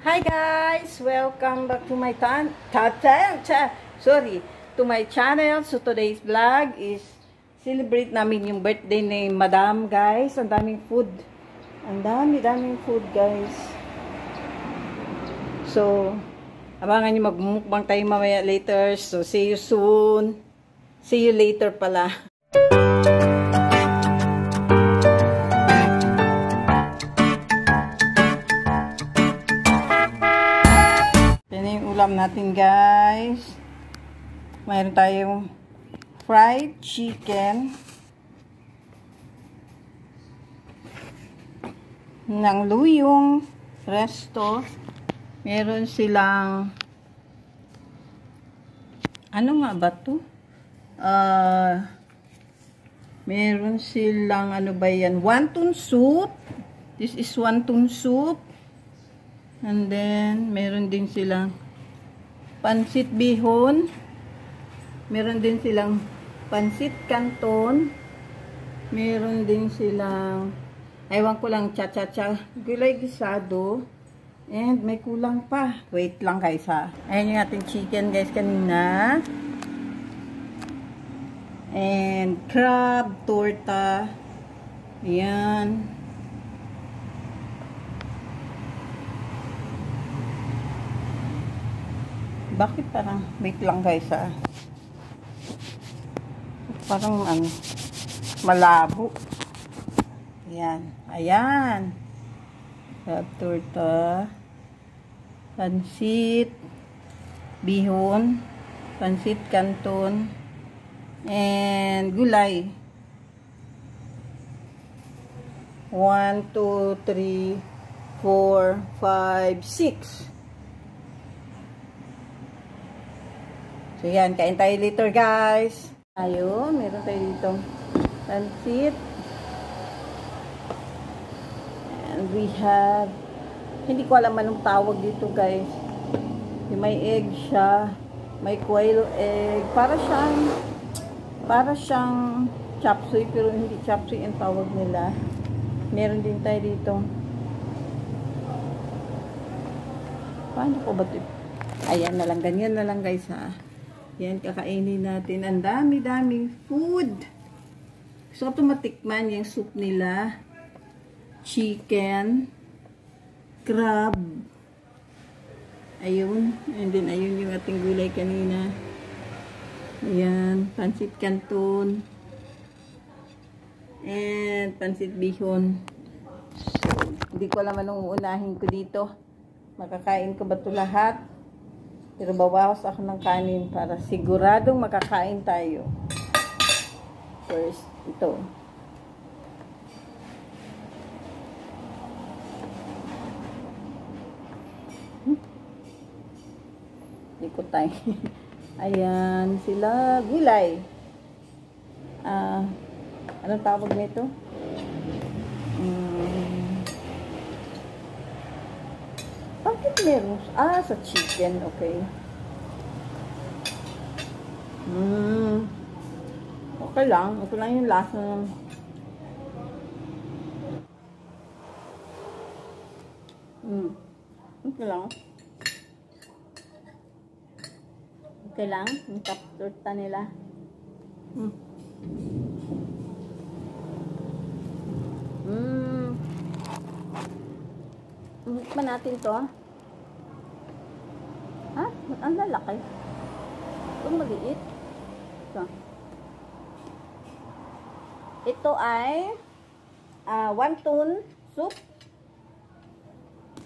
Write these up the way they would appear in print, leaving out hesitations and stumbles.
Hi guys! Welcome back to my channel. So today's vlog is celebrate namin yung birthday ni Madam, guys. Ang daming food. Ang daming food, guys. So, abangan nyo, magmumukbang tayo mamaya later. So, see you soon. See you later pala. Ulam natin, guys. Mayroon tayong fried chicken ng Luyong Resto. Meron silang ano nga ba to? Meron silang ano ba yan? Wonton soup. This is wonton soup. And then meron din silang pansit bihon. Meron din silang pansit canton. Meron din silang, ewan ko lang, cha-cha-cha, gulay gisado. And may kulang pa. Wait lang, guys, ha. Ayan yung ating chicken, guys, kanina. And crab, torta. Ayan. Bakit parang, wait lang, guys, ha. Parang, malabo. Ayan. Ayan. Crab, torta. Pansit. Bihon. Pansit canton. And gulay. 1, 2, 3, 4, 5, 6. So, yan. Kain tayo later, guys. Ayun. Meron tayo dito pansit. And we have, hindi ko alam anong tawag dito, guys. May egg siya. May quail egg. Para siyang chop suey, pero hindi chop suey ang tawag nila. Meron din tayo dito. Paano ko ba ito? Ayan na lang. Ganyan na lang, guys, ha. Yan, kakainin natin. Ang dami-daming food. Gusto ko matikman yung soup nila. Chicken. Crab. Ayun. And then, ayun yung ating gulay kanina. Ayan. Pansit canton. And pansit bihon. So, hindi ko alam anong unahin ko dito. Makakain ko ba ito lahat? Pero bawawas ako ng kanin para siguradong makakain tayo. First, ito. Ikot tayo. Ayan, sila gulay. Anong tawag nito? Bakit meron? Sa chicken. Okay. Okay lang. Okay lang yung lasa ng okay lang. Okay lang. Yung torta nila. Tikman natin to. Ha? Ang lalaki. Ito maliit. Ito. Ito ay wonton soup.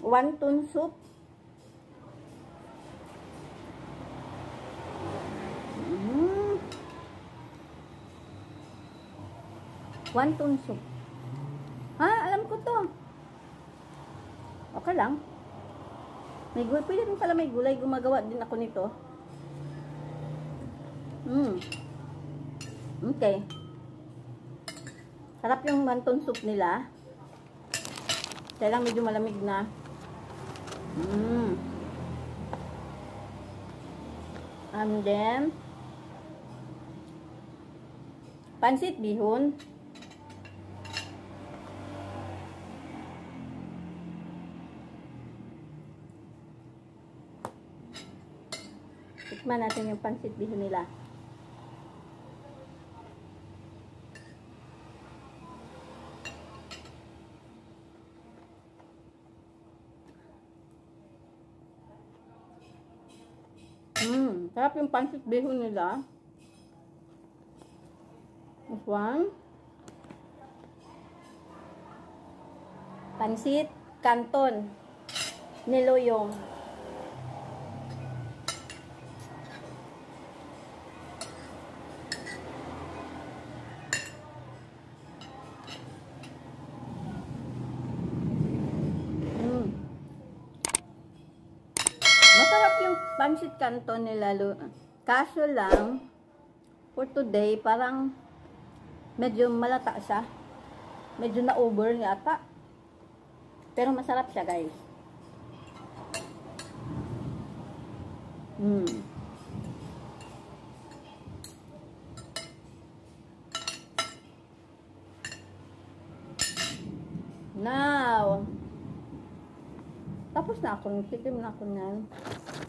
Wonton soup. Wonton soup. Ha? Alam ko to. Okay lang. May gulay. Pwede rin pala may gulay. Gumagawa din ako nito. Okay. Sarap yung wonton soup nila. Kaya lang medyo malamig na. And then, pansit bihon. Tikman natin yung pansit bihon nila. Sarap yung pansit bihon nila. This one. Pansit Canton Niloyong. Masarap yung pansit Canton nila. Kaso lang, for today, parang medyo malata siya. Medyo na-over yata. Pero masarap siya, guys. Now, tapos na ako. Titim na ako niyan.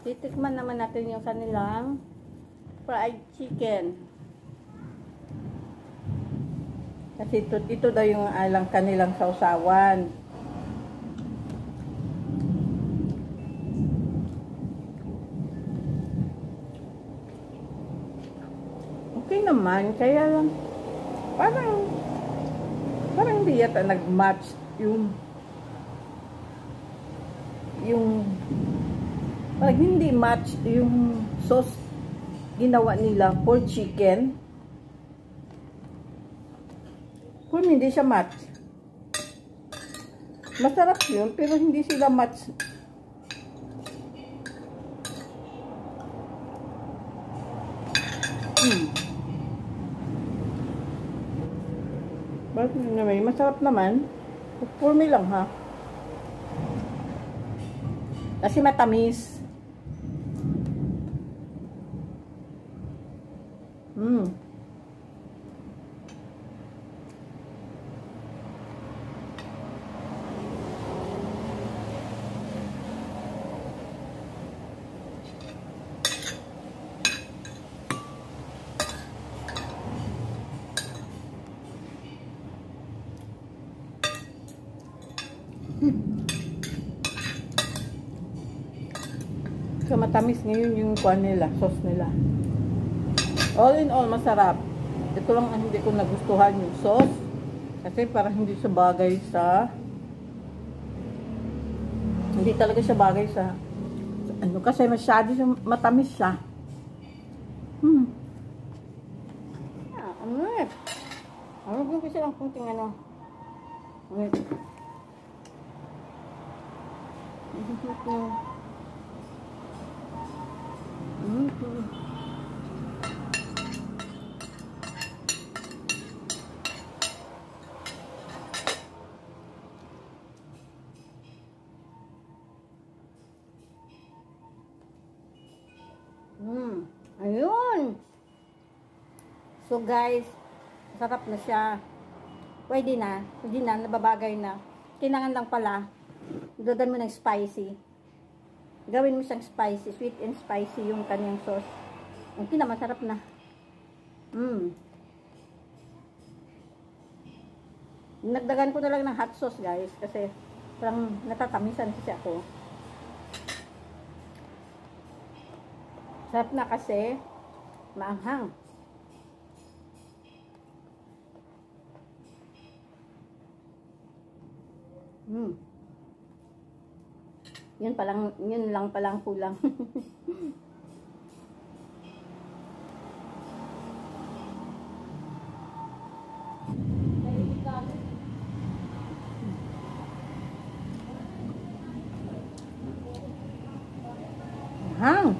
Titikman naman natin yung kanilang fried chicken. Kasi ito daw yung alang kanilang sausawan. Okay naman, kaya lang parang hindi yata nag-match yung parang hindi match yung sauce ginawa nila for chicken. For me, hindi siya match. Masarap yun, pero hindi sila match. But anyway, masarap naman. For me lang, ha? Kasi matamis. So, matamis ngayon yung kuwan nila, sauce nila. All in all, masarap. Ito lang ang hindi ko nagustuhan yung sauce. Kasi parang hindi siya bagay sa... Hindi talaga siya bagay sa... Ano, kasi masyado siya, matamis siya. Ano ko kasi lang kunting ano. Ayun. So guys, sarap na siya. Pwede na, nababagay na. Kailangan lang pala, dodan mo ng spicy. Gawin mo siyang spicy, sweet and spicy yung kanyang sauce. Okay na, masarap na. Nagdagan ko na lang ng hot sauce, guys, kasi parang natatamisan kasi ako. Sarap na kasi maanghang. Yun lang palang kulang. Hang.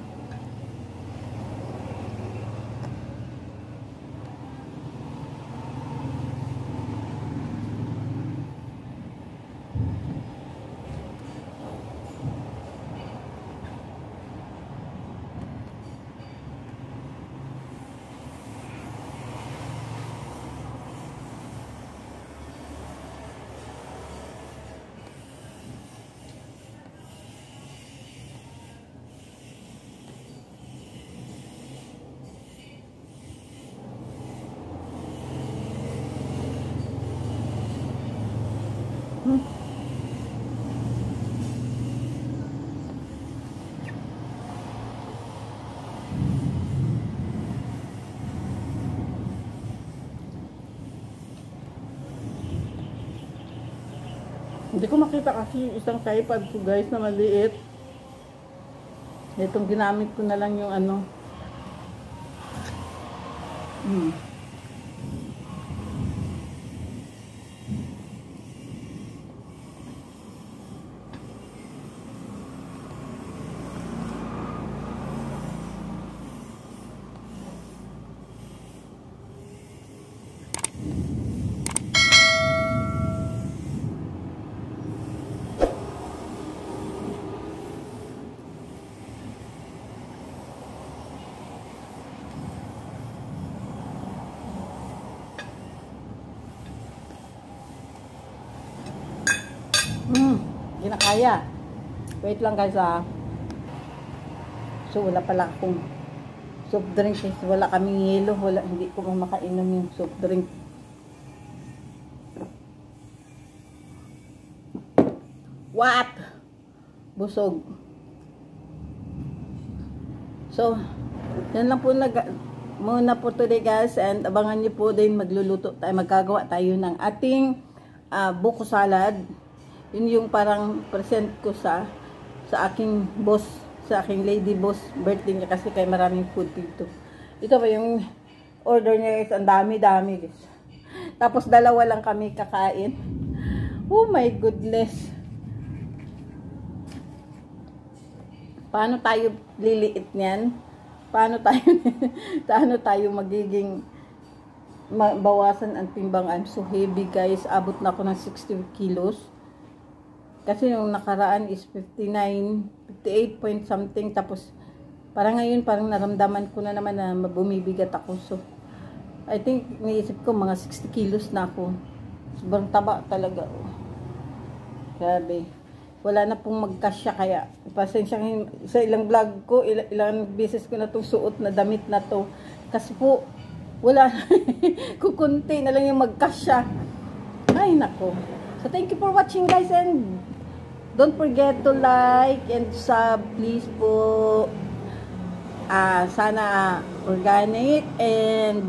Hindi ko makita kasi yung isang tripod ko guys na maliit. Itong ginamit ko na lang yung ano. Hindi na kaya. Wait lang guys ah. So wala pala akong soft drink. Wala kaming yelo. Wala, hindi ko makainom yung soft drink. What? Busog. So, yan lang po muna po today guys. And abangan nyo po din magluluto tayo. Magkagawa tayo ng ating buko salad. Yun yung parang present ko sa aking boss, sa aking lady boss birthday niya kasi kay maraming food dito. Ito pa yung order niya guys, ang dami-dami guys. Tapos dalawa lang kami kakain. Oh my goodness. Paano tayo liliit niyan? Paano tayo magiging bawasan ang timbang? I'm so heavy guys. Abot na ako ng 60 kilos. Kasi yung nakaraan is 59, 58 point something. Tapos, parang ngayon, parang naramdaman ko na naman na bumibigat ako. So, I think, niisip ko, mga 60 kilos na ako. Sobrang taba talaga. Grabe. Wala na pong magkasya kaya. Pasensya sa ilang vlog ko, ilang beses ko na itong suot na damit na to. Kasi po, wala na. Kukunti na lang yung magkasya. Ay, nako. So, thank you for watching guys and don't forget to like and sub please po. Sana organic and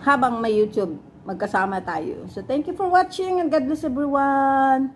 habang may YouTube, magkasama tayo. So, thank you for watching and God bless everyone.